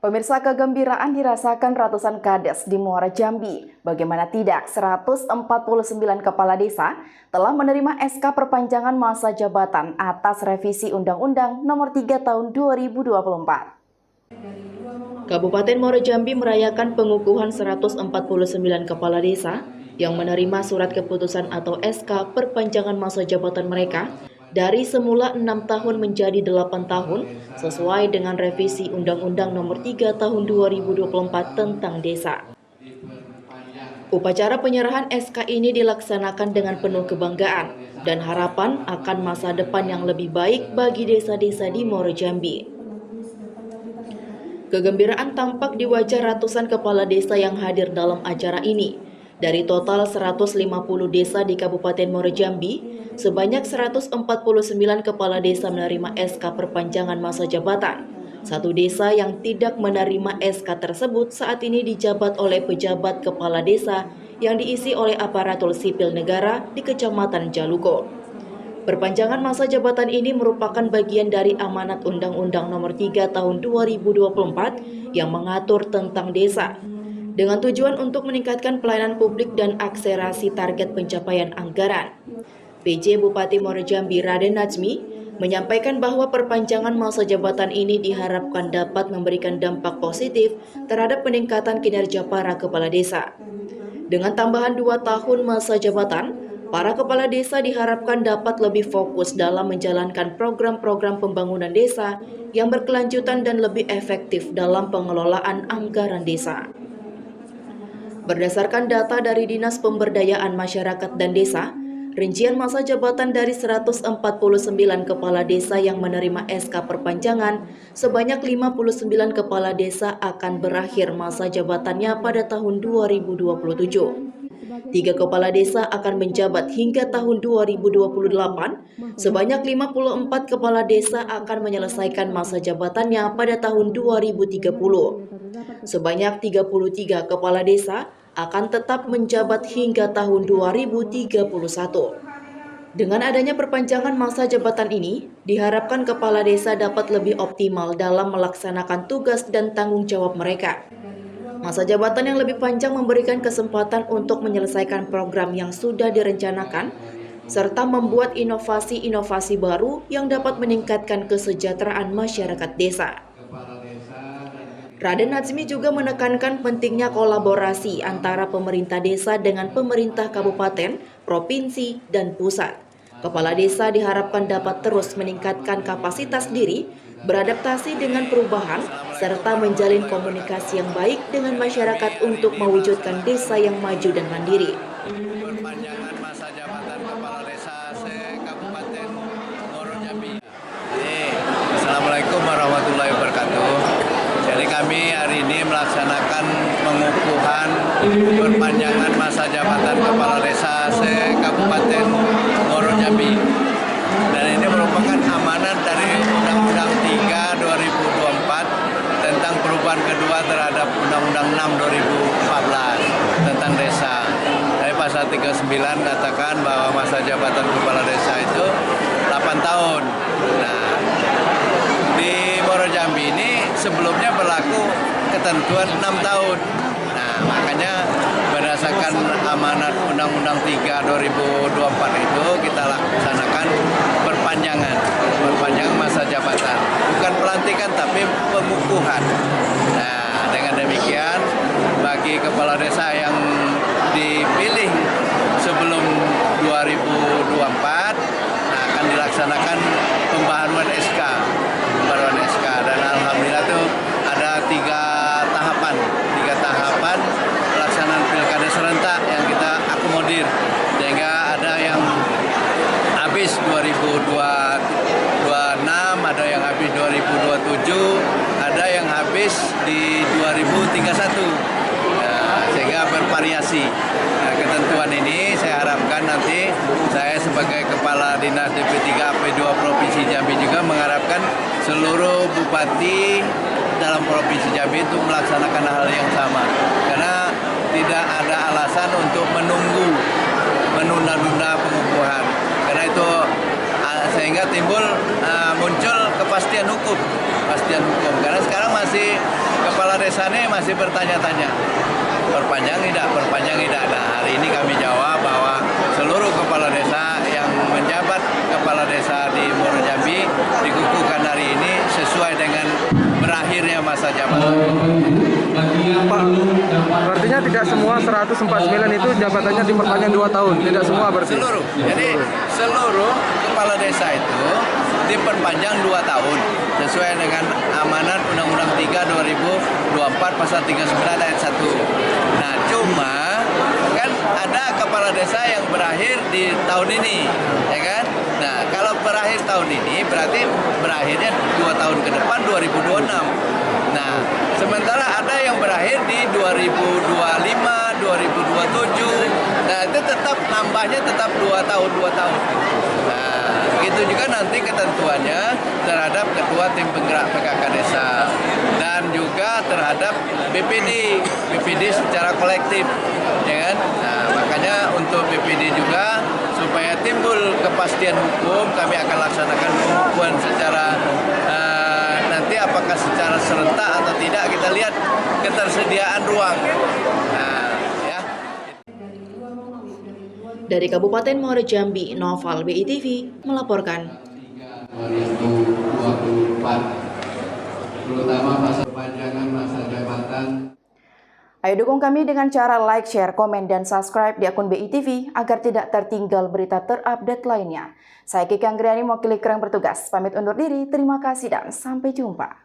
Pemirsa, kegembiraan dirasakan ratusan kades di Muara Jambi. Bagaimana tidak, 149 kepala desa telah menerima SK perpanjangan masa jabatan atas revisi Undang-Undang Nomor 3 Tahun 2024. Kabupaten Muara Jambi merayakan pengukuhan 149 kepala desa yang menerima surat keputusan atau SK perpanjangan masa jabatan mereka dari semula 6 tahun menjadi 8 tahun sesuai dengan revisi Undang-Undang Nomor 3 Tahun 2024 tentang desa. Upacara penyerahan SK ini dilaksanakan dengan penuh kebanggaan dan harapan akan masa depan yang lebih baik bagi desa-desa di Muara Jambi. Kegembiraan tampak di wajah ratusan kepala desa yang hadir dalam acara ini. Dari total 150 desa di Kabupaten Muara Jambi, sebanyak 149 kepala desa menerima SK perpanjangan masa jabatan. Satu desa yang tidak menerima SK tersebut saat ini dijabat oleh pejabat kepala desa yang diisi oleh aparatur sipil negara di Kecamatan Jaluko. Perpanjangan masa jabatan ini merupakan bagian dari amanat Undang-Undang Nomor 3 Tahun 2024 yang mengatur tentang desa, dengan tujuan untuk meningkatkan pelayanan publik dan akselerasi target pencapaian anggaran. PJ Bupati Muara Jambi Raden Najmi menyampaikan bahwa perpanjangan masa jabatan ini diharapkan dapat memberikan dampak positif terhadap peningkatan kinerja para kepala desa. Dengan tambahan 2 tahun masa jabatan, para kepala desa diharapkan dapat lebih fokus dalam menjalankan program-program pembangunan desa yang berkelanjutan dan lebih efektif dalam pengelolaan anggaran desa. Berdasarkan data dari Dinas Pemberdayaan Masyarakat dan Desa, rincian masa jabatan dari 149 kepala desa yang menerima SK perpanjangan, sebanyak 59 kepala desa akan berakhir masa jabatannya pada tahun 2027. 3 kepala desa akan menjabat hingga tahun 2028, sebanyak 54 kepala desa akan menyelesaikan masa jabatannya pada tahun 2030. Sebanyak 33 kepala desa akan tetap menjabat hingga tahun 2031. Dengan adanya perpanjangan masa jabatan ini, diharapkan kepala desa dapat lebih optimal dalam melaksanakan tugas dan tanggung jawab mereka. Masa jabatan yang lebih panjang memberikan kesempatan untuk menyelesaikan program yang sudah direncanakan, serta membuat inovasi-inovasi baru yang dapat meningkatkan kesejahteraan masyarakat desa. Raden Najmi juga menekankan pentingnya kolaborasi antara pemerintah desa dengan pemerintah kabupaten, provinsi, dan pusat. Kepala desa diharapkan dapat terus meningkatkan kapasitas diri, beradaptasi dengan perubahan, serta menjalin komunikasi yang baik dengan masyarakat untuk mewujudkan desa yang maju dan mandiri. Perpanjangan masa jabatan kepala desa se-Kabupaten Muara Jambi. Assalamualaikum warahmatullahi wabarakatuh. Jadi kami hari ini melaksanakan pengukuhan perpanjangan masa jabatan kepala desa se-Kabupaten Muara Jambi. Dan ini merupakan amanat dari Undang-Undang 3 2024 tentang perubahan kedua terhadap Undang-Undang 6 2014 tentang desa. Dari pasal 39 katakan bahwa masa jabatan kepala desa itu 8 tahun. Nah, di Muara Jambi ini sebelumnya berlaku ketentuan 6 tahun. Nah, makanya berdasarkan amanat Undang-Undang 3 2024 itu kita laksanakan perpanjangan masa jabatan. Bukan pelantikan tapi pengukuhan. Nah, dengan demikian bagi kepala desa yang dipilih sebelum 2024 akan dilaksanakan pembaharuan SK dan alhamdulillah itu ada 3 tahapan pelaksanaan pilkada serentak yang kita akomodir, sehingga ada yang habis 2026, ada yang habis 2027, ada yang habis di 2031. Sehingga bervariasi. Nah, ketentuan ini saya harapkan nanti saya sebagai Kepala Dinas DP3 AP2 Provinsi Jambi juga mengharapkan seluruh bupati dalam Provinsi Jambi itu melaksanakan hal yang sama. Karena tidak ada alasan untuk menunda-nunda pengukuhan. Karena itu sehingga muncul kepastian hukum. Karena sekarang masih kepala desa ini masih bertanya-tanya, perpanjang tidak. Nah, hari ini kami jawab bahwa seluruh kepala desa yang menjabat kepala desa di Muaro Jambi dikukuhkan hari ini sesuai dengan berakhirnya masa jabatan. Pak, artinya tidak semua 149 itu jabatannya diperpanjang 2 tahun, tidak semua berarti? Seluruh. Jadi seluruh kepala desa itu diperpanjang 2 tahun sesuai dengan amanat Undang-Undang 3 2024 pasal 39 ayat 1. Nah, cuma kan ada kepala desa yang berakhir di tahun ini, ya kan? Nah, kalau berakhir tahun ini berarti berakhirnya 2 tahun ke depan 2026. Nah, sementara ada yang berakhir di 2025, 2027. Nah, itu tetap nambahnya tetap 2 tahun. Nah, begitu juga nanti ketentuannya terhadap ketua tim penggerak PKK desa dan juga terhadap BPD secara kolektif, ya kan? Nah, makanya untuk BPD juga supaya timbul kepastian hukum, kami akan laksanakan pengukuhan secara nanti apakah secara serentak atau tidak, kita lihat ketersediaan ruang. Nah, ya. Dari Kabupaten Muaro Jambi, Noval BITV melaporkan. 2024, terutama masa perpanjangan masa jabatan. Ayo dukung kami dengan cara like, share, komen, dan subscribe di akun BITV agar tidak tertinggal berita terupdate lainnya. Saya Kiki Anggriani, mewakili Kerang bertugas. Pamit undur diri, terima kasih dan sampai jumpa.